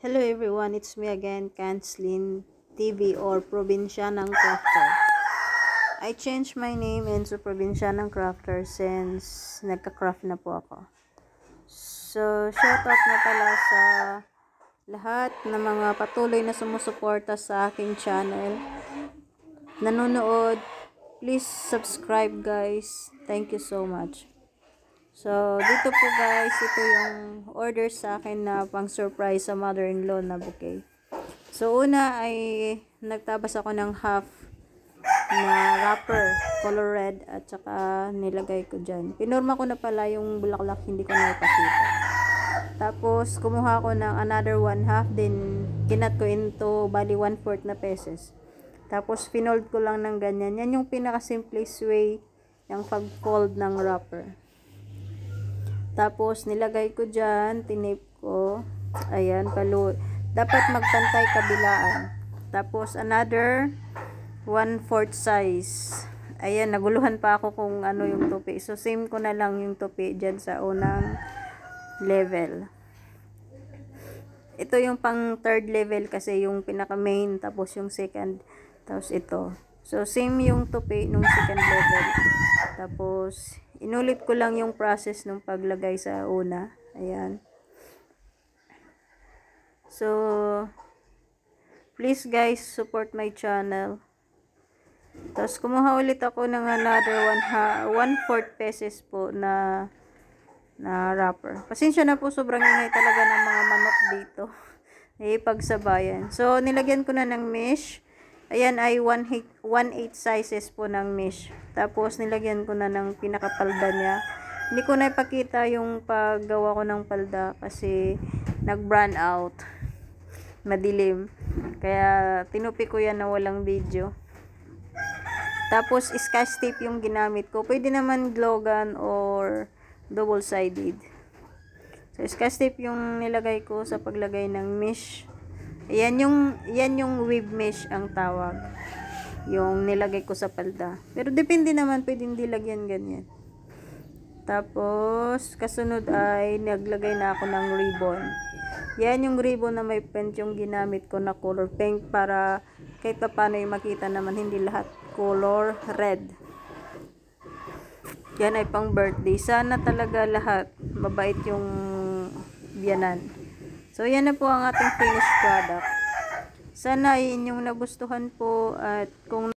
Hello everyone, it's me again, Kanslin TV or Probinsyanang Crafter. I changed my name into Probinsyanang Crafter since nagka-craft na po ako. So, shoutout na pala sa lahat ng mga patuloy na sumusuporta sa aking channel. Nanonood, please subscribe guys. Thank you so much. So, dito po guys, ito yung order sa akin na pang surprise sa mother-in-law na bouquet. So, una ay nagtabas ako ng half na wrapper, color red, at saka nilagay ko dyan. Pinurma ko na pala yung bulaklak, hindi ko na ipakita. Tapos, kumuha ko ng another 1/2, din kinat ko into bali 1/4 na pieces. Tapos, pinold ko lang ng ganyan. Yan yung pinaka-simplest way yung pag-fold ng wrapper. Tapos, nilagay ko dyan, tinape ko. Ayan, dapat magpantay kabilaan. Tapos, another 1/4 size. Ayan, naguluhan pa ako kung ano yung tupi. So, same ko na lang yung tupi dyan sa unang level. Ito yung pang third level kasi yung pinaka main, tapos yung second, tapos ito. So, same yung tupi nung second level. Tapos, inulit ko lang yung process nung paglagay sa una. Ayan. So, please guys, support my channel. Tapos, kumuha ulit ako ng another 1/4 pieces po na wrapper. Pasensya na po, sobrang ingay talaga ng mga manok dito. Pagsabayan. So, nilagyan ko na ng mesh. Ayan ay 1/8 sizes po ng mesh. Tapos, nilagyan ko na ng pinakapalda niya. Hindi ko na ipakita yung paggawa ko ng palda kasi nag-brand out. Madilim. Kaya, tinupi ko yan na walang video. Tapos, scotch tape yung ginamit ko. Pwede naman glue gun or double-sided. So, scotch tape yung nilagay ko sa paglagay ng mesh. Yan yung weave mesh ang tawag. Yung nilagay ko sa palda. Pero depende naman, pwedeng dilagyan ganyan. Tapos, kasunod ay naglagay na ako ng ribbon. Yan yung ribbon na may print yung ginamit ko na color pink para kahit pa paano yung makita naman, hindi lahat color red. Yan ay pang birthday. Sana talaga lahat mabait yung biyanan. So, yan na po ang ating finished product. Sana ay inyong nagustuhan po at kung